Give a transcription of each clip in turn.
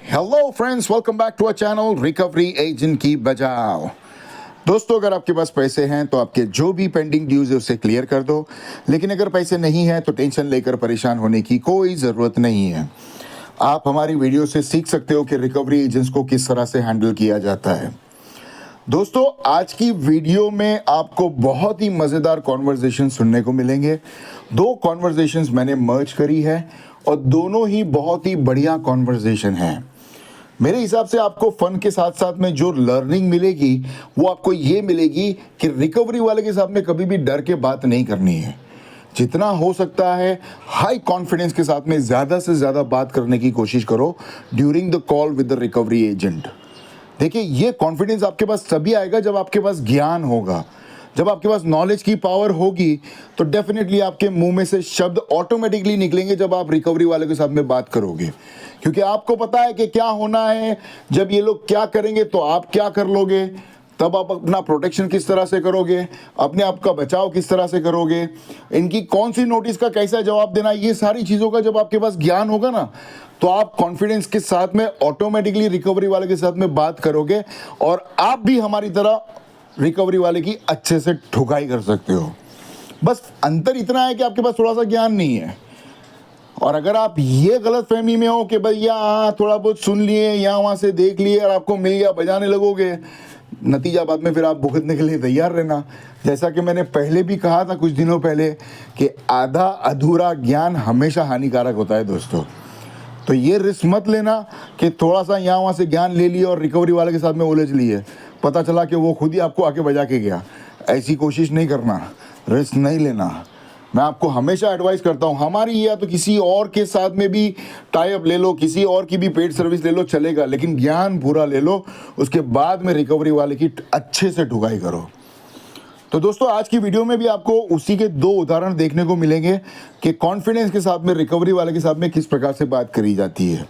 Hello friends, welcome back to our channel recovery agent की बजाओ। दोस्तों, अगर आपके पास पैसे हैं तो आपके जो भी पेंडिंग ड्यूज है उसे क्लियर कर दो, लेकिन अगर पैसे नहीं हैं तो टेंशन लेकर परेशान होने की कोई ज़रूरत नहीं है। आप हमारी वीडियो से सीख सकते हो कि रिकवरी एजेंट्स को किस तरह से हैंडल किया जाता है। दोस्तों, आज की वीडियो में आपको बहुत ही मज़ेदार कॉन्वर्जेशन सुनने को मिलेंगे। दो कॉन्वर्जेशंस मैंने मर्ज करी है और दोनों ही बहुत ही बढ़िया कॉन्वर्जेशन हैं। मेरे हिसाब से आपको फन के साथ साथ में जो लर्निंग मिलेगी वो आपको ये मिलेगी कि रिकवरी वाले के सामने कभी भी डर के बात नहीं करनी है। जितना हो सकता है हाई कॉन्फिडेंस के साथ में ज़्यादा से ज़्यादा बात करने की कोशिश करो during the call with the recovery agent. देखिए, ये कॉन्फिडेंस आपके पास तभी आएगा जब आपके पास ज्ञान होगा, जब आपके पास नॉलेज की पावर होगी, तो डेफिनेटली आपके मुंह में से शब्द ऑटोमेटिकली निकलेंगे जब आप रिकवरी वाले के साथ में बात करोगे, क्योंकि आपको पता है कि क्या होना है। जब ये लोग क्या करेंगे तो आप क्या कर लोगे, तब आप अपना प्रोटेक्शन किस तरह से करोगे, अपने आप का बचाव किस तरह से करोगे, इनकी कौन सी नोटिस का कैसा जवाब देना, ये सारी चीज़ों का जब आपके पास ज्ञान होगा ना, तो आप कॉन्फिडेंस के साथ में ऑटोमेटिकली रिकवरी वाले के साथ में बात करोगे और आप भी हमारी तरह रिकवरी वाले की अच्छे से ठुकाई कर सकते हो। बस अंतर इतना है कि आपके पास थोड़ा सा ज्ञान नहीं है। और अगर आप ये गलत फहमी में हो कि भैया हाँ थोड़ा बहुत सुन लिए, यहाँ वहाँ से देख लिए और आपको मिल गया, बजाने लगोगे, नतीजा बाद में फिर आप भुगतने के लिए तैयार रहना। जैसा कि मैंने पहले भी कहा था कुछ दिनों पहले कि आधा अधूरा ज्ञान हमेशा हानिकारक होता है दोस्तों। तो ये रिस्क मत लेना कि थोड़ा सा यहाँ वहाँ से ज्ञान ले लिए और रिकवरी वाले के साथ में उलझ लिए, पता चला कि वो खुद ही आपको आके बजा के गया। ऐसी कोशिश नहीं करना, रिस्क नहीं लेना। मैं आपको हमेशा एडवाइस करता हूँ, हमारी या तो किसी और के साथ में भी टाई अप ले लो, किसी और की भी पेड सर्विस ले लो, चलेगा, लेकिन ज्ञान पूरा ले लो, उसके बाद में रिकवरी वाले की अच्छे से ठुकाई करो। तो दोस्तों, आज की वीडियो में भी आपको उसी के दो उदाहरण देखने को मिलेंगे कि कॉन्फिडेंस के साथ में रिकवरी वाले के साथ में किस प्रकार से बात करी जाती है।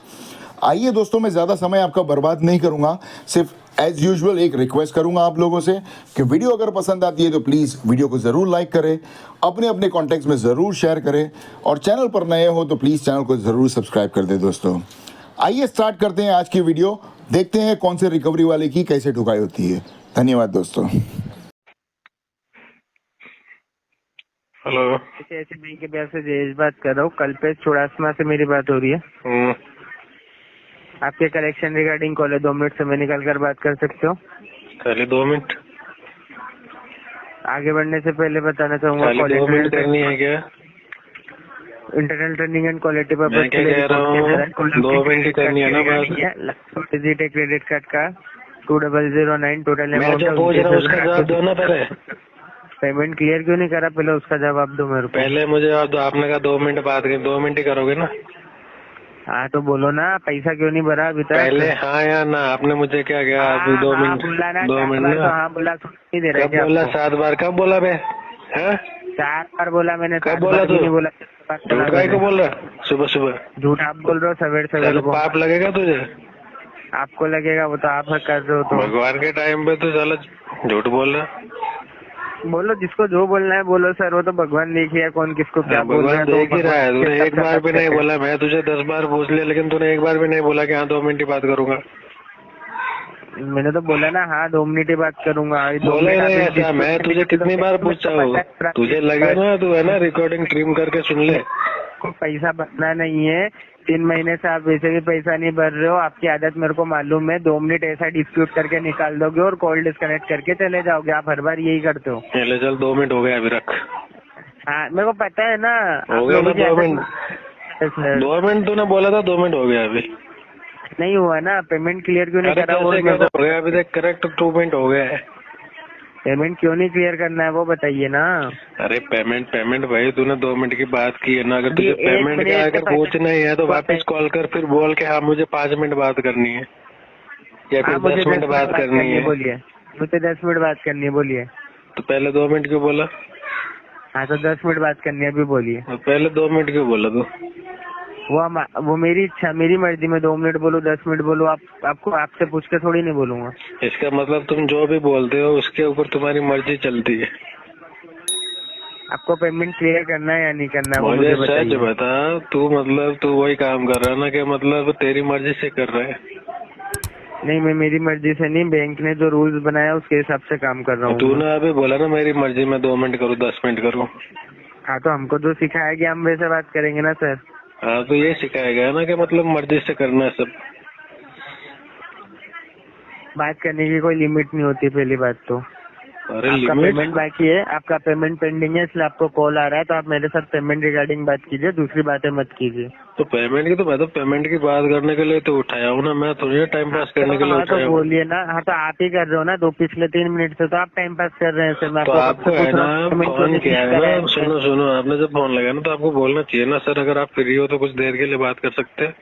आइए दोस्तों, मैं ज़्यादा समय आपका बर्बाद नहीं करूंगा, सिर्फ एज यूजुअल एक रिक्वेस्ट करूंगा आप लोगों से कि वीडियो अगर पसंद आती है तो प्लीज़ वीडियो को ज़रूर लाइक करें, अपने अपने कॉन्टैक्ट्स में ज़रूर शेयर करें, और चैनल पर नए हो तो प्लीज़ चैनल को ज़रूर सब्सक्राइब कर दें। दोस्तों, आइए स्टार्ट करते हैं आज की वीडियो, देखते हैं कौन से रिकवरी वाले की कैसे ठुकाई होती है। धन्यवाद दोस्तों। हेलो। ऐसे बैंक के ब्याज से जयेश बात कर रहा हूँ। कल्पेश चुड़ासमा से मेरी बात हो रही है। आपके कलेक्शन रिगार्डिंग कॉल है, 2 मिनट समय निकाल कर बात कर सकते हो? खाली 2 मिनट। आगे बढ़ने से पहले बताना चाहूंगा, 2 मिनट करनी है क्या? इंटरनल ट्रेनिंग एंड क्वालिटी पर मैं क्या कह रहा हूँ, 2 मिनट ही करनी है ना बात। डिजिट है क्रेडिट कार्ड का 2009 टोटल मैं जो पूछ रहा हूँ उसका जवाब दो ना पहले। पेमेंट क्लियर क्यों नहीं करा, पहले उसका जवाब दो मेरे को। पहले मुझे जवाब दो। आपने कहा 2 मिनट बात करें, 2 मिनट ही करोगे ना? हाँ तो बोलो ना, पैसा क्यों नहीं भरा अभी तक? पहले हाँ या ना। आपने मुझे क्या कहा? अभी 2 मिनट बोला ना, 2 मिनट ना। हाँ बोला, सुन नहीं दे रहा। कब बोला? 7 बार कब बोला बे? 4 बार बोला मैंने। कब बोला तू? नहीं बोला। झूठ काहे को बोल रहा? सुबह सुबह झूठ आप बोल रहे हो, सवेरे सवेरे को। पाप लगेगा तुझे? आपको लगेगा, वो तो आप कर रहे हो। तो भगवान के टाइम पे तो साला झूठ बोल रहा। बोलो, जिसको जो बोलना है बोलो सर, वो तो भगवान देख लिया कौन किसको क्या बोल रहा है। भगवान देख ही रहा है। तूने एक बार भी नहीं बोला। मैं तुझे 10 बार पूछ लिया, लेकिन तूने एक बार भी नहीं बोला कि हाँ 2 मिनट ही बात करूंगा। मैंने तो बोला ना हाँ 2 मिनट ही बात करूंगा। बोले नहीं ऐसा। मैं तुझे कितनी बार पूछा हूँ? तुझे लगे ना, तू है ना रिकॉर्डिंग ट्रिम करके सुन ले। को पैसा भरना नहीं है, 3 महीने से आप वैसे भी पैसा नहीं भर रहे हो। आपकी आदत मेरे को मालूम है। 2 मिनट ऐसा डिस्प्यूट करके निकाल दोगे और कॉल डिस्कनेक्ट करके चले जाओगे। आप हर बार यही करते हो। चले चल, 2 मिनट हो गए अभी रख। हाँ मेरे को पता है ना। हो गया ना 2 मिनट? 2 मिनट तूने बोला था, 2 मिनट हो गया अभी। नहीं हुआ ना। पेमेंट क्लियर क्यों नहीं करा? हो गया अभी तक करेक्ट 2 मिनट हो गया है। पेमेंट क्यों नहीं क्लियर करना है वो बताइए ना। अरे पेमेंट भाई, तूने 2 मिनट की बात की है ना। अगर तुझे पेमेंट का अगर पूछना ही है तो वापस कॉल कर, फिर बोल के हाँ मुझे 5 मिनट बात करनी है या फिर 10 मिनट बात करनी है। बोलिए, मुझे 10 मिनट बात करनी है, बोलिए। तो पहले 2 मिनट क्यों बोला? हाँ तो 10 मिनट बात करनी है, अभी बोलिए। तो पहले 2 मिनट क्यों बोला तू? वो मेरी इच्छा, मेरी मर्जी में 2 मिनट बोलूं 10 मिनट बोलूं, आपको आपसे पूछ के थोड़ी नहीं बोलूंगा। इसका मतलब तुम जो भी बोलते हो उसके ऊपर तुम्हारी मर्जी चलती है। आपको पेमेंट क्लियर करना है या नहीं करना है वो मुझे मुझे सच बताइए। बता, तू मतलब तू वही काम कर रहा है ना कि मतलब तेरी मर्जी से कर रहा है? नहीं, मैं मेरी मर्जी से नहीं, बैंक ने जो रूल्स बनाया उसके हिसाब से काम कर रहा हूँ मैं। तूने अभी बोला ना मेरी मर्जी में 2 मिनट करूँ 10 मिनट करूँ। हाँ, तो हमको जो सिखाया गया हम वैसे बात करेंगे ना सर। हाँ, तो ये सिखाया गया ना कि मतलब मर्जी से करना है सब। बात करने की कोई लिमिट नहीं होती पहली बात तो। अरे आपका लिमिट? पेमेंट बाकी है, आपका पेमेंट पेंडिंग है, इसलिए आपको कॉल आ रहा है, तो आप मेरे साथ पेमेंट रिगार्डिंग बात कीजिए, दूसरी बातें मत कीजिए। तो पेमेंट की तो मैं तो पेमेंट की बात करने के लिए तो उठाया हूँ ना, मैं थोड़ी टाइम पास करने के लिए हाँ, तो उठाया हूँ। बोलिए ना। हाँ, तो आप ही कर रहे हो ना, पिछले 3 मिनट से तो आप टाइम पास कर रहे हैं सर। मैं तो आपको कब आपको से है पूछ ना रहा हूँ पेमेंट क्यों फोन नहीं किया है करा ना, है? सुनो सुनो, आपने जब फोन लगाया ना तो आपको बोलना चाहिए ना सर, अगर आप फ्री हो तो कुछ देर के लिए बात कर सकते हैं।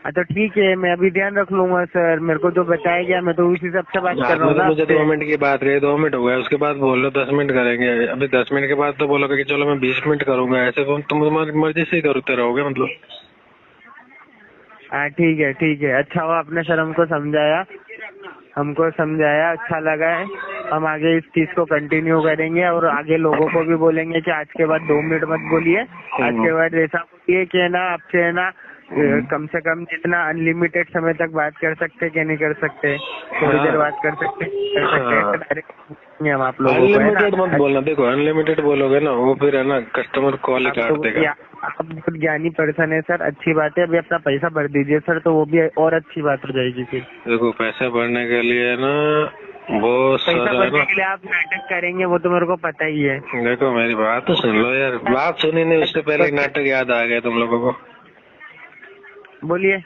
हाँ, तो ठीक है, मैं अभी ध्यान रख लूंगा सर। मेरे को जो बताया गया मैं तो उस हिसाब से बात कर रहा आपने हूँ तो ना मुझे आपसे। 2 मिनट की बात कही, 2 मिनट हो गए, उसके बाद बोल रहे 10 मिनट करेंगे। अभी 10 मिनट के बाद तो बोलोगे कि चलो मैं 20 मिनट करूंगा, ऐसे तो तुम तुम्हारी मर्जी से ही करते रहोगे मतलब। हाँ, ठीक है ठीक है। अच्छा हुआ आपने सर हमको समझाया, अच्छा लगा है। हम आगे इस चीज को कंटिन्यू करेंगे और आगे लोगों को भी बोलेंगे कि आज के बाद 2 मिनट मत बोलिए। आज के बाद ऐसा बोलिए कि ना आपसे है ना कम से कम जितना अनलिमिटेड समय तक बात कर सकते कि नहीं कर सकते, थोड़ी देर बात कर सकते डायरेक्ट हम आप लोगों को, है ना। अनलिमिटेड मत बोलना, देखो अनलिमिटेड बोलोगे ना वो फिर है ना कस्टमर कॉल ही काट देगा। आप बहुत ज्ञानी पर्सन है सर, अच्छी बात है। अभी अपना पैसा भर दीजिए सर, तो वो भी और अच्छी बात हो जाएगी फिर। देखो पैसे भरने के लिए ना वो पैसा सर है भरने ना, के लिए आप नाटक करेंगे वो तो मेरे को पता ही है। देखो मेरी बात तो सुन लो यार, बात सुनी नहीं उससे पहले ही नाटक याद आ गया तुम लोगों को। बोलिए।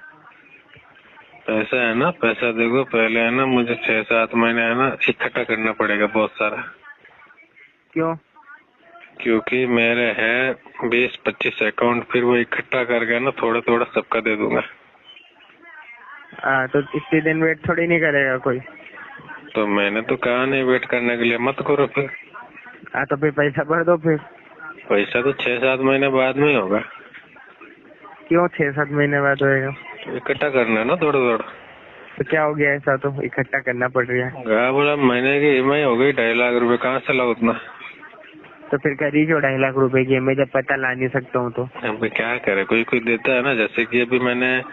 पैसा है ना, पैसा देखो पहले है ना मुझे 6-7 महीने है ना इकट्ठा करना पड़ेगा बहुत सारा। क्यों? क्योंकि मेरे है 20-25 अकाउंट, फिर वो इकट्ठा करके ना थोड़ा थोड़ा सबका दे दूंगा। हाँ, तो इतने दिन वेट थोड़ी नहीं करेगा कोई। तो मैंने तो कहा नहीं वेट करने के लिए, मत करो फिर। हाँ, तो फिर पैसा भर दो फिर। पैसा तो 6-7 महीने बाद में ही होगा। क्यों 6-7 महीने बाद होएगा? तो इकट्ठा करना है ना थोड़ा थोड़ा। तो क्या हो गया ऐसा तो इकट्ठा करना पड़ रहा है? क्या बोला, महीने की EMI हो गई 2.5 लाख रुपए, कहाँ से लाओ उतना? तो फिर करी क्यों 2.5 लाख रुपए की? मैं जब पता ला नहीं सकता हूँ तो। अब क्या करे, कोई कोई देता है ना, जैसे कि अभी मैंने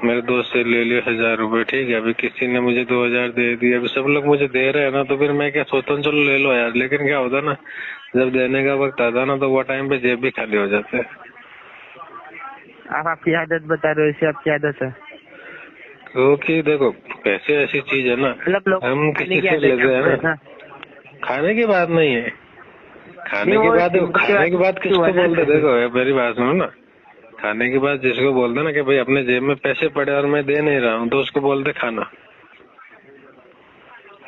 मेरे दोस्त से ले लिया 1000 रुपए, ठीक है, अभी किसी ने मुझे 2000 दे दिए, अभी सब लोग मुझे दे रहे हैं ना, तो फिर मैं क्या सोचता हूँ चलो ले लो यार, लेकिन क्या होता ना जब देने का वक्त आता ना तो वो टाइम पे जेब भी खाली हो जाते हैं। आप आपकी आदत बता रहे हो, ऐसी आपकी आदत है? क्योंकि देखो पैसे ऐसी चीज है ना, मतलब लोग हम किसी से लेते हैं ना, खाने की बात नहीं है, खाने के बाद किसको बोलते, देखो मेरी बात सुनो ना, खाने के बाद जिसको बोलते ना कि भाई अपने जेब में पैसे पड़े और मैं दे नहीं रहा हूँ, तो उसको बोलते खाना,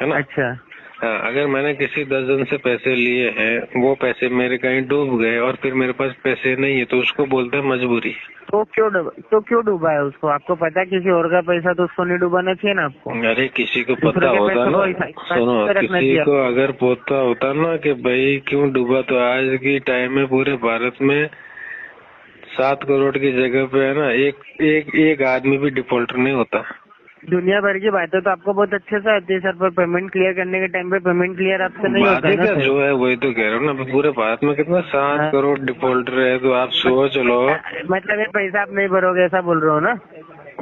है ना। अच्छा। हाँ, अगर मैंने किसी 10 जन से पैसे लिए हैं, वो पैसे मेरे कहीं डूब गए और फिर मेरे पास पैसे नहीं है, तो उसको बोलते हैं मजबूरी। तो क्यों डूबा है उसको? आपको पता है किसी और का पैसा, तो उसको नहीं डूबाना चाहिए ना आपको? अरे किसी को पता होता ना, सुनो, किसी को अगर पता होता ना कि भाई क्यों डूबा, तो आज की टाइम में पूरे भारत में 7 करोड़ की जगह पे है ना एक आदमी भी डिफॉल्टर नहीं होता। दुनिया भर की बातें तो आपको बहुत अच्छे से आती है सर, पर पेमेंट क्लियर करने के टाइम पे पेमेंट क्लियर आपसे नहीं होता ना सर। जो है वही तो कह रहा हूँ ना, पूरे भारत में कितना 7 करोड़ डिफॉल्टर है, तो आप सोच लो। मतलब ये पैसा आप नहीं भरोगे ऐसा बोल रहे हो ना?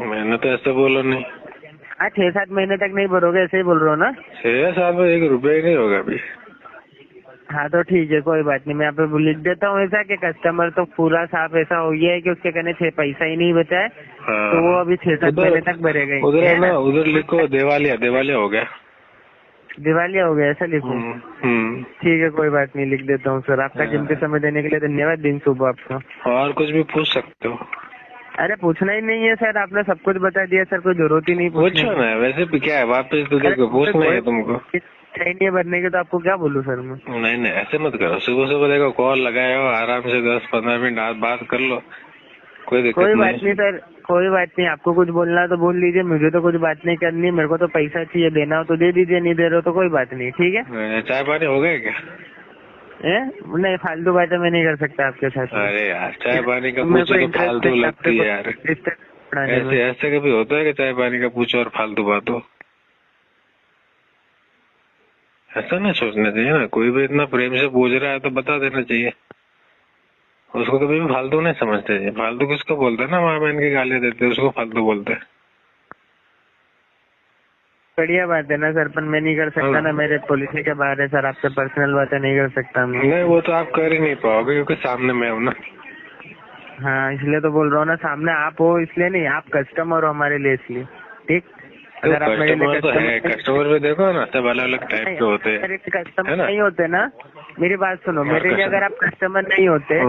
मैंने तो ऐसा बोला नहीं। हाँ, 6-7 महीने तक नहीं भरोगे ऐसे ही बोल रहे हो ना? 6 साल में 1 रुपये ही नहीं होगा अभी। हाँ, तो ठीक है, कोई बात नहीं, मैं यहाँ पे लिख देता हूँ ऐसा कि कस्टमर तो पूरा साफ ऐसा हो गया है कि उसके कहने 6 पैसा ही नहीं बचा है। हाँ, तो वो अभी 6-7 महीने तक भरेगा ही। उधर है ना, उधर लिखो दिवालिया हो गया। दिवालिया हो गया ऐसा लिखूं? ठीक है, कोई बात नहीं, लिख देता हूँ सर। आपका कीमती समय देने के लिए धन्यवाद। दिन शुभ आपका। और कुछ भी पूछ सकते हो? अरे पूछना ही नहीं है सर, आपने सब कुछ बता दिया सर, कोई जरूरत ही नहीं पूछने पूछो ना, वैसे भी क्या है, वापस तो देखो पूछना है तुमको, नहीं भरने के, तो आपको क्या बोलूं सर मैं? नहीं ऐसे मत करो, सुबह सुबह देखो कॉल लगाए हो, आराम से 10-15 मिनट बात कर लो, कोई दिक्कत नहीं। कोई बात नहीं सर, कोई बात नहीं, आपको कुछ बोलना है तो बोल लीजिए, मुझे तो कुछ बात नहीं करनी, मेरे को तो पैसा चाहिए, देना हो तो दे दीजिए, नहीं दे रहे हो तो कोई बात नहीं, ठीक है। चाय पानी हो गया क्या? नहीं, फालतू बातें मैं नहीं कर सकता आपके साथ। अरे यार चाय पानी का पूछो तो फालतू लगती है यार, ऐसे कभी होता है कि चाय पानी का पूछो और फालतू बात हो? ऐसा नहीं सोचना चाहिए ना, कोई भी इतना प्रेम से पूछ रहा है तो बता देना चाहिए। उसको कभी भी फालतू नहीं समझते चाहिए। फालतू किसको बोलते हैं ना, माँ बहन की गालियां देते हैं उसको फालतू बोलते हैं। बढ़िया बात है ना सर, पर मैं नहीं कर सकता ना, मेरे पॉलिसी के बाहर है सर, आपसे पर्सनल बातें नहीं कर सकता मैं। नहीं वो तो आप कर ही नहीं पाओगे क्योंकि सामने मैं हूँ ना। हाँ इसलिए तो बोल रहा हूँ ना, सामने आप हो इसलिए नहीं, आप कस्टमर हो हमारे लिए इसलिए। ठीक, तो अगर आप मेरे लिए कस्टमर तो है, कस्टमर भी देखो ना सब अलग अलग टाइप के होते हैं, मेरे कस्टमर है ना। नहीं होते ना, मेरी बात सुनो, और मेरे लिए अगर आप कस्टमर नहीं होते,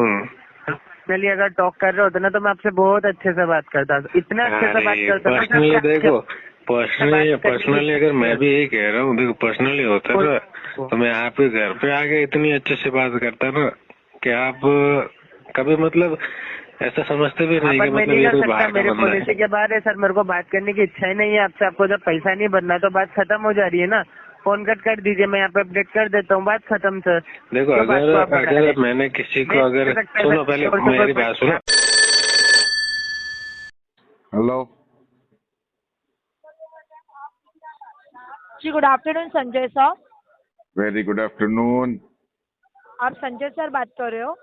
पर्सनली अगर टॉक कर रहे होते ना तो मैं आपसे बहुत अच्छे से बात करता, इतना अच्छे से बात करता ना पर्सनली सर, देखो, पर्सनली अगर मैं भी यही कह रहा हूँ, देखो पर्सनली होता है ना तो मैं आपके घर पे आके इतनी अच्छे से बात करता ना कि आप कभी मतलब ऐसा समझते भी नहीं कि मैं मतलब नहीं ये कर कोई सकता, बाहर का मेरे बंदा पॉलिसी है। के बाहर है सर, मेरे को बात करने की इच्छा ही नहीं है आपसे। आपको जब पैसा नहीं भरना तो बात खत्म हो जा रही है ना, फोन कट कर दीजिए, मैं यहाँ पे अपडेट कर देता हूँ, बात खत्म सर। देखो क्यों बात को आप बढ़ा रहे हैं? अगर मैंने किसी को नहीं अगर कर सकता सुनो, सर, पहले और तो मेरी कोई बात सुनो। हेलो, जी good afternoon Sanjay sir. Very good afternoon. आप संजय सर बात कर रहे हो?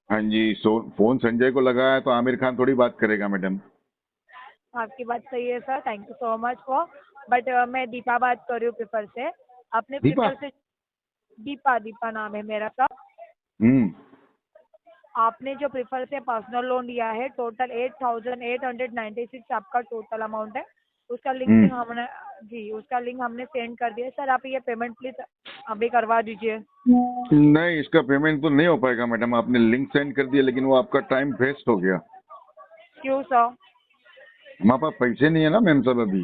हाँ जी, फोन संजय को लगा है तो आमिर खान थोड़ी बात करेगा मैडम। आपकी बात सही है sir, thank you so much for, but मैं दीपा बात कर रही हूँ प्रिफर से। आपने दीपा? प्रिफर से दीपा दीपा नाम है मेरा सर। हम्म। आपने जो प्रिफर से पर्सनल लोन लिया है, टोटल 8,896 आपका टोटल अमाउंट है। उसका लिंक हमने उसका लिंक हमने सेंड कर दिया सर। आप ये पेमेंट प्लीज अभी करवा दीजिए। नहीं, इसका पेमेंट तो नहीं हो पाएगा मैडम, आपने लिंक सेंड कर दिया लेकिन वो आपका टाइम वेस्ट हो गया। क्यों सर? हमारे पास पैसे नहीं है ना मैम साहब अभी।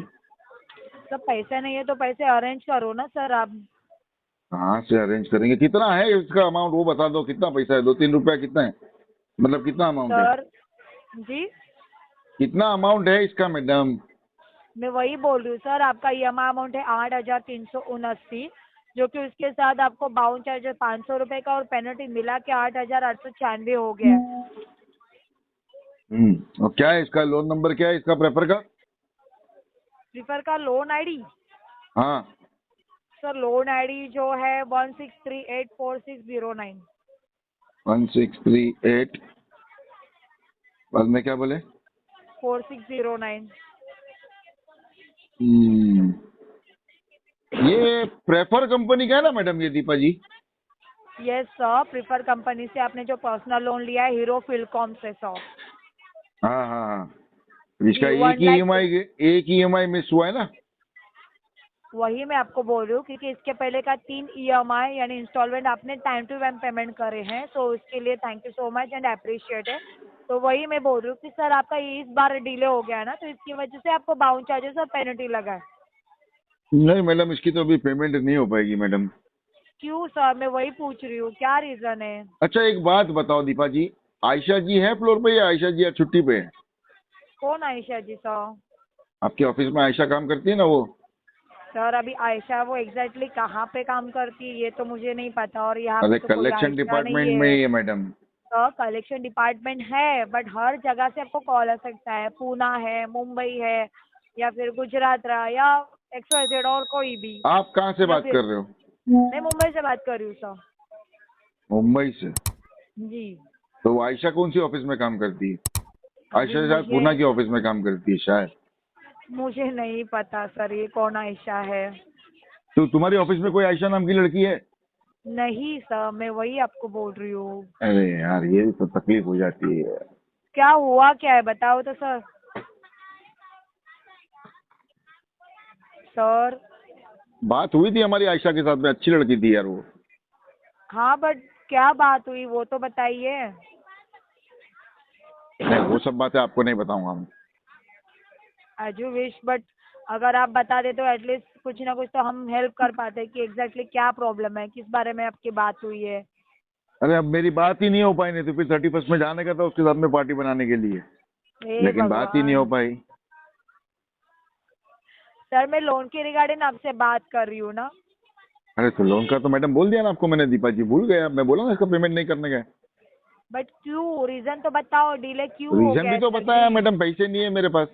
सर पैसे नहीं है तो पैसे अरेंज करो ना सर आप। कहाँ से अरेंज करेंगे? कितना है इसका अमाउंट वो बता दो, कितना पैसा है? 2-3 रुपया कितना है, मतलब कितना अमाउंट है? सर जी, कितना अमाउंट है इसका मैडम? मैं वही बोल रही हूँ सर, आपका EMI अमाउंट है 8,379, जो कि उसके साथ आपको बाउंस चार्जेस 500 रुपए का और पेनल्टी मिला के 8,896 हो गया है। और क्या है इसका लोन नंबर, क्या है इसका प्रेफर का? प्रिफर का लोन आईडी? हाँ। सर लोन आईडी जो है 16384609। 1638 बाद में क्या बोले? 4609। ये प्रेफर कंपनी का है ना मैडम, ये दीपा जी? यस सर, प्रिफर कंपनी से आपने जो पर्सनल लोन लिया है हीरो फिलकॉम से सर। हाँ हाँ हाँ, इसका जी, एक 1 ही लाख। एक ही EMI मिस हुआ है ना? वही मैं आपको बोल रही हूँ, क्योंकि इसके पहले का 3 EMI यानी इंस्टॉलमेंट आपने टाइम टू टाइम पेमेंट करे हैं, तो उसके लिए thank you so much and appreciate है। तो वही मैं बोल रही हूँ कि सर आपका ये इस बार डिले हो गया है ना, तो इसकी वजह से आपको बाउंस चार्जेस और पेनल्टी लगा है। नहीं मैडम, इसकी तो अभी पेमेंट नहीं हो पाएगी मैडम। क्यों सर? मैं वही पूछ रही हूँ, क्या रीजन है? अच्छा एक बात बताओ दीपा जी, आयशा जी है फ्लोर पे या आयशा जी आज छुट्टी पे है? कौन आयशा जी सर? आपके ऑफिस में आयशा काम करती है ना वो? सर अभी आयशा वो एग्जैक्टली कहाँ पे काम करती है ये तो मुझे नहीं पता, और यहाँ पे अरे तो कोई कलेक्शन आयशा नहीं डिपार्टमेंट में है। ही है मैडम। सर कलेक्शन डिपार्टमेंट है, बट हर जगह से आपको कॉल आ सकता है, पूना है, मुंबई है, या फिर गुजरात रहा, या XYZ और कोई भी। आप कहाँ से या बात फिर कर रहे हो? मैं मुंबई से बात कर रही हूँ सर। मुंबई से? जी। तो वो आयशा कौन सी ऑफिस में काम करती है? आयशा अभी शायद पूना की ऑफिस में काम करती है शायद। मुझे नहीं पता सर ये कौन आयशा है। तो तुम्हारी ऑफिस में कोई आयशा नाम की लड़की है? नहीं सर, मैं वही आपको बोल रही हूँ। अरे यार ये तो तकलीफ हो जाती है। क्या हुआ क्या है बताओ तो सर। सर बात हुई थी हमारी आयशा के साथ में, अच्छी लड़की थी यार वो। हाँ, बट क्या बात हुई वो तो बताइए। नहीं वो सब बातें आपको नहीं बताऊंगा मैं। एज यू विश, बट अगर आप बता दे तो एटलीस्ट कुछ ना कुछ तो हम हेल्प कर पाते कि एग्जैक्टली क्या प्रॉब्लम है, किस बारे में आपकी बात हुई है। अरे अब मेरी बात ही नहीं हो पाई, नहीं तो फिर 31 में जाने का था उसके साथ में पार्टी बनाने के लिए, हे लेकिन बात ही नहीं हो भगवान। पाई। सर मैं लोन के रिगार्डिंग आपसे बात कर रही हूँ ना। अरे तो लोन का तो मैडम बोल दिया ना आपको मैंने, दीपा जी भूल गया, मैं बोला ना इसका पेमेंट नहीं करने का। बट क्यों, रीजन तो बताओ, डिले क्यों हो रीजन गया भी है तो सर बताया जी? मैडम, पैसे नहीं है मेरे पास।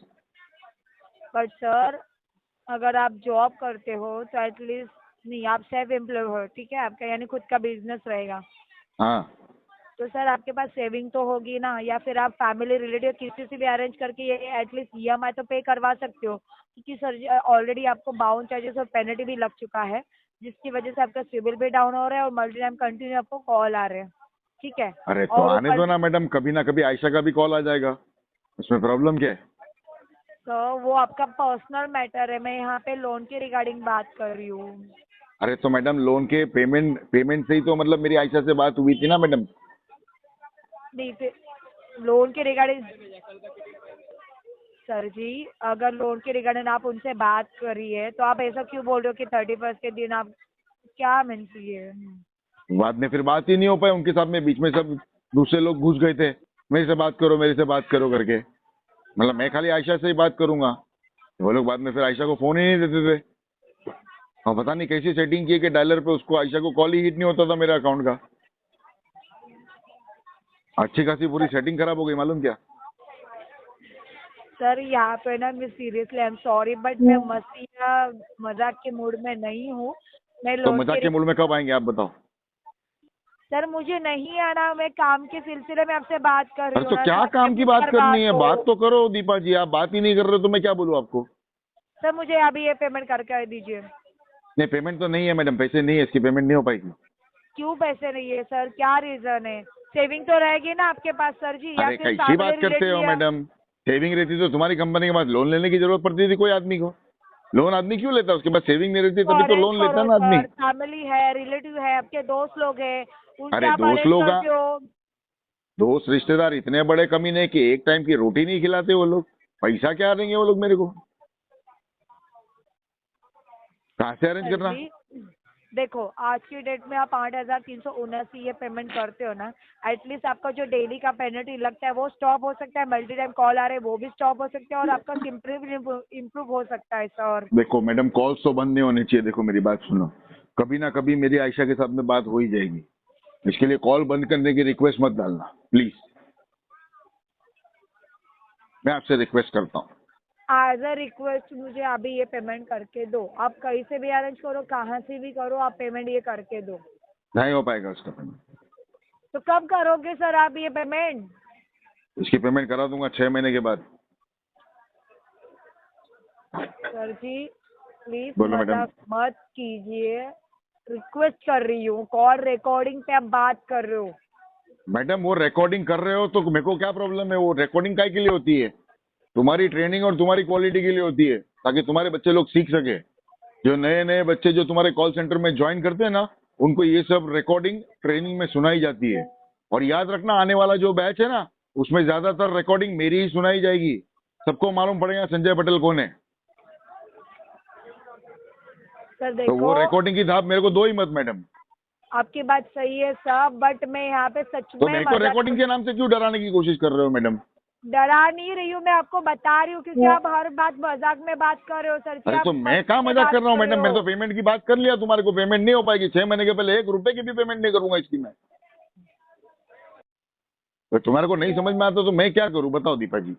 बट सर अगर आप जॉब करते हो तो एटलीस्ट नहीं, आप सेल्फ एम्प्लॉय हो, ठीक है, आपका यानी खुद का बिजनेस रहेगा। हाँ तो सर आपके पास सेविंग तो होगी ना, या फिर आप फैमिली रिलेटिव किसी से भी अरेंज करके ये एटलीस्ट ईएमआई तो पे करवा सकते हो, क्योंकि सर ऑलरेडी आपको बाउंस चार्जेस और पेनल्टी भी लग चुका है, जिसकी वजह से आपका सिविल भी डाउन हो रहा है और मल्टी टाइम कंटिन्यू आपको कॉल आ रहे हैं, ठीक है। अरे तो और आने ऊपर दो ना मैडम, कभी ना कभी आयशा का भी कॉल आ जाएगा, उसमें प्रॉब्लम क्या है? तो वो आपका पर्सनल मैटर है, मैं यहाँ पे लोन के रिगार्डिंग बात कर रही हूँ। अरे तो मैडम लोन के पेमेंट से ही तो मतलब मेरी आयशा से बात हुई थी ना मैडम। नहीं, फिर लोन के रिगार्डिंग सर जी, अगर लोन के रिगार्डिंग आप उनसे बात करिए तो आप ऐसा क्यों बोल रहे हो कि 31 के दिन आप क्या मीन्स ये? बाद में फिर बात ही नहीं हो पाई उनके साथ में, बीच में सब दूसरे लोग घुस गए थे, मेरे से बात करो मेरे से बात करो करके। मतलब मैं खाली आयशा से ही बात करूंगा, वो लोग बाद में फिर आयशा को फोन ही नहीं देते थे। और पता नहीं कैसी सेटिंग की कि डायलर पे उसको आयशा को कॉल ही हिट नहीं होता था मेरे अकाउंट का। अच्छी खासी पूरी सेटिंग खराब हो गई मालूम क्या। सर यहाँ पे ना, मैं seriously I am sorry but मैं मस्ती या मजाक के मूड में नहीं हूँ। मैं तो लोन मजाक के के मूड में कब आएंगे आप बताओ? सर मुझे नहीं आना, मैं काम के सिलसिले में आपसे बात कर रही अरे हूँ तो ना, क्या चाहे काम की मुझ बात पर करनी है? हो। बात तो करो दीपा जी, आप बात ही नहीं कर रहे हो तो मैं क्या बोलूँ आपको? सर मुझे अभी ये पेमेंट करके दीजिए। नहीं पेमेंट तो नहीं है मैडम, पैसे नहीं है, इसकी पेमेंट नहीं हो पाएगी। क्यों पैसे नहीं है सर, क्या रीजन है? सेविंग तो रहेगी ना आपके पास सर जी, या अरे फिर कैसी फैमिली बात करते हो रिलेटिव? मैडम? सेविंग रहती तो तुम्हारी कंपनी के पास लोन लेने की जरूरत पड़ती थी कोई आदमी को? लोन आदमी क्यों लेता? उसके पास सेविंग नहीं रहती तो तभी तो अरेंज लोन लेता करो ना आदमी। सर, फैमिली है, रिलेटिव है, आपके दोस्त लोग हैं, उनसे अरे आप दोस्त अरेंज लोग कर दो। दोस्त रिश्तेदार इतने बड़े कमीने कि एक टाइम की रोटी नहीं खिलाते वो लोग, पैसा क्या देंगे वो लोग मेरे को? कहाँ से अरेंज सर करना? जी देखो, आज की डेट में आप 8,379 ये पेमेंट करते हो ना, एटलीस्ट आपका जो डेली का पेनल्टी लगता है वो स्टॉप हो सकता है, मल्टी टाइम कॉल आ रहे हैं वो भी स्टॉप हो सकते हैं, और आपका इम्प्रूव हो सकता है सर। देखो मैडम कॉल्स तो बंद नहीं होने चाहिए, देखो मेरी बात सुनो, कभी ना कभी मेरी आयशा के साथ में बात हो ही जाएगी, इसके लिए कॉल बंद करने की रिक्वेस्ट मत डालना प्लीज, मैं आपसे रिक्वेस्ट करता हूँ। एज अ रिक्वेस्ट मुझे अभी ये पेमेंट करके दो, आप कहीं से भी अरेंज करो, कहाँ से भी करो, आप पेमेंट ये करके दो। नहीं हो पाएगा उसका पेमेंट, तो कब करोगे सर आप ये पेमेंट? इसकी पेमेंट करा दूंगा 6 महीने के बाद। सर जी प्लीज बोलो मैडम। मजाक मत कीजिए, रिक्वेस्ट कर रही हूँ, कॉल रिकॉर्डिंग पे आप बात कर रहे हो। मैडम वो रिकॉर्डिंग कर रहे हो तो मेरे को क्या प्रॉब्लम है? वो रिकॉर्डिंग काय के लिए होती है? तुम्हारी ट्रेनिंग और तुम्हारी क्वालिटी के लिए होती है, ताकि तुम्हारे बच्चे लोग सीख सके। जो नए नए बच्चे जो तुम्हारे कॉल सेंटर में ज्वाइन करते हैं ना, उनको ये सब रिकॉर्डिंग ट्रेनिंग में सुनाई जाती है। और याद रखना आने वाला जो बैच है ना, उसमें ज्यादातर रिकॉर्डिंग मेरी ही सुनाई जाएगी, सबको मालूम पड़ेगा संजय पटेल कौन है। सर तो वो देखो, रिकॉर्डिंग की धाप मेरे को दो ही मत मैडम। आपकी बात सही है सब, बट मैं यहाँ पे सच तो में मेरे को रिकॉर्डिंग के नाम से क्यों डराने की कोशिश कर रहे हो मैडम? डरा नहीं रही हूँ, मैं आपको बता रही हूँ, क्योंकि आप हर बात मजाक में बात कर रहे हो सर जी। अरे आप तो मैं कहाँ मस्ती में मजाक बात कर रहा हूँ कर रहे मैडम, मैं हो। तो पेमेंट की बात कर लिया, तुम्हारे को पेमेंट नहीं हो पाएगी 6 महीने के पहले 1 रुपए की भी पेमेंट नहीं करूंगा इसकी मैं। तो तुम्हारे को नहीं समझ में आता तो मैं क्या करूं बताओ दीपा जी?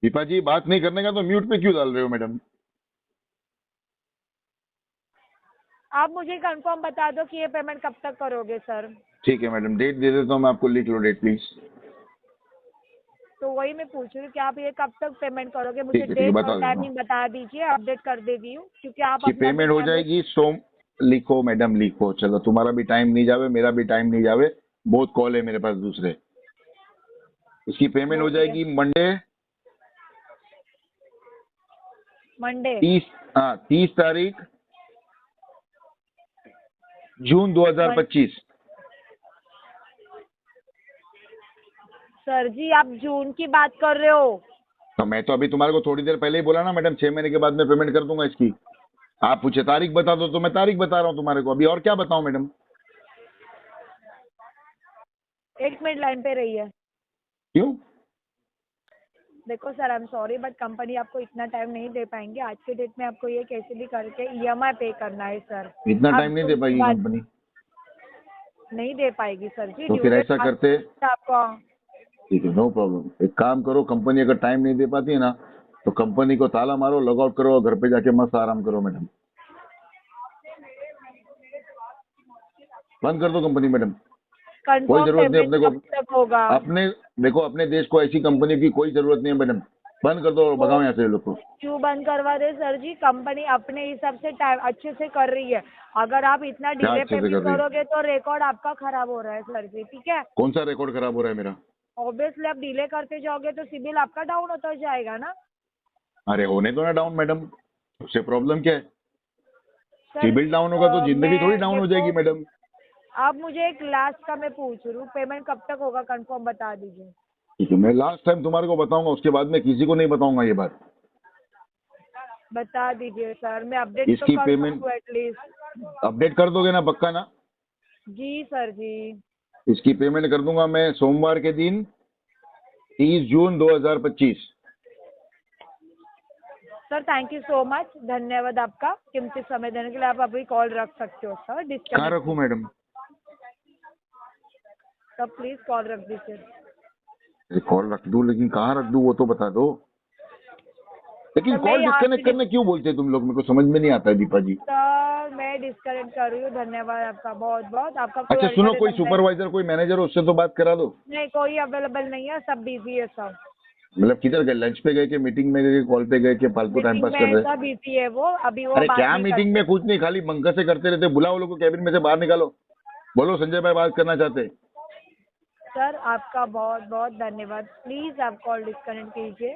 दीपा जी बात नहीं करने का तो म्यूट पे क्यों डाल रहे हो मैडम? आप मुझे कंफर्म बता दो कि ये पेमेंट कब तक करोगे सर। ठीक है मैडम, डेट दे देता हूँ मैं आपको, लिख लो डेट प्लीज। तो वही मैं पूछ रही हूँ कि आप ये कब तक पेमेंट करोगे, मुझे ठीक है डेट बता और देता हूँ टाइमिंग बता दीजिए, अपडेट कर देती हूँ, क्योंकि आप कि अपना भी पेमेंट हो time जाएगी लिखो मैडम लिखो, चलो तुम्हारा भी टाइम नहीं जावे मेरा भी टाइम नहीं जावे, बहुत कॉल है मेरे पास दूसरे। इसकी पेमेंट हो बोलिए। जाएगी मंडे मंडे 30 तारीख जून 2025। सर जी आप जून की बात कर रहे हो? तो मैं तो अभी तुम्हारे को थोड़ी देर पहले ही बोला ना मैडम, 6 महीने के बाद मैं पेमेंट कर दूंगा इसकी। आप पूछे तारीख बता दो तो मैं तारीख बता रहा हूँ तुम्हारे को, अभी और क्या बताऊं मैडम? एक मिनट लाइन पे रहिए। क्यों? देखो sir I am sorry but company आपको इतना टाइम नहीं दे पाएंगे, आज के डेट में आपको ये कैसे भी करके ईएमआई पे करना है सर। इतना आप टाइम नहीं दे जून की पाएगी बात कंपनी? नहीं दे पाएगी सर जी, तो ड्यू फिर डेट ऐसा करते, आपको ठीक है, नो प्रॉब्लम। एक काम करो, कंपनी अगर टाइम नहीं दे पाती है ना तो कंपनी को ताला मारो, लॉग आउट करो और घर पे जाके मस्त आराम करो मैडम। बंद कर दो कंपनी मैडम, कोई कंफर्म जरूरत नहीं पेमेंट अपने कब को। तक होगा? अपने देखो, अपने देश को ऐसी कंपनी की कोई जरूरत नहीं है मैडम। बंद कर दो और भगाओ यहाँ से ये लोग को। क्यों बंद करवा दे सर जी? कंपनी अपने हिसाब से टाइम अच्छे से कर रही है। अगर आप इतना क्या डिले अच्छे से पेमेंट कर रही है? करोगे तो रिकॉर्ड आपका खराब हो रहा है सर जी, ठीक है? कौन सा रिकॉर्ड खराब हो रहा है मेरा? ऑब्वियसली आप डिले करते जाओगे तो सिबिल आपका डाउन होता जाएगा ना अरे होने दो ना डाउन मैडम, उससे प्रॉब्लम क्या है? सर। सिबिल डाउन होगा तो जिंदगी मैं थोड़ी डाउन हो जाएगी देखो, मैडम। आप मुझे एक लास्ट का मैं पूछ रही हूँ, पेमेंट कब तक होगा कंफर्म बता दीजिए। ठीक है, मैं लास्ट टाइम तुम्हारे को बताऊंगा, उसके बाद में किसी को नहीं बताऊंगा ये बात। बता दीजिए सर, मैं अपडेट तो इसकी कर पेमेंट सकूँ एटलीस्ट। अपडेट कर दोगे ना पक्का ना? जी सर जी। इसकी पेमेंट कर दूंगा मैं सोमवार के दिन 30 जून 2025। Sir thank you so much, धन्यवाद आपका कीमती समय देने के लिए। आप अभी कॉल रख सकते हो सर, कहाँ डिस्कनेक्ट। रखूं मैडम? सर प्लीज कॉल रख दीजिए। कॉल रख दूं, लेकिन कहाँ रख दूं वो तो बता दो। लेकिन तो मैं कॉल यहाँ डिस्कनेक्ट से करने क्यों बोलते हैं तुम लोग? मेरे को समझ में नहीं आता है दीपा जी। सर मैं डिस्कनेक्ट कर रही हूँ, धन्यवाद आपका बहुत बहुत। आपका कोई अच्छा सुनो, urgent कोई है तो सुपरवाइजर कोई मैनेजर हो, उससे तो बात करा दो। नहीं, कोई अवेलेबल नहीं है, सब बिजी है सब। मतलब किधर गए? लंच पे गए कि मीटिंग में गए, कॉल पे गए कि फालतू टाइम मीटिंग पास कर में रहे? सब बिजी है वो, अभी वो अरे बात क्या नहीं मीटिंग में? करते। कुछ नहीं, खाली मंका से करते रहते। बुलाओ लोगों को कैबिन में से बाहर निकालो, बोलो संजय भाई बात करना चाहते हैं। सर आपका बहुत बहुत धन्यवाद, प्लीज आप कॉल डिस्कनेक्ट कीजिए।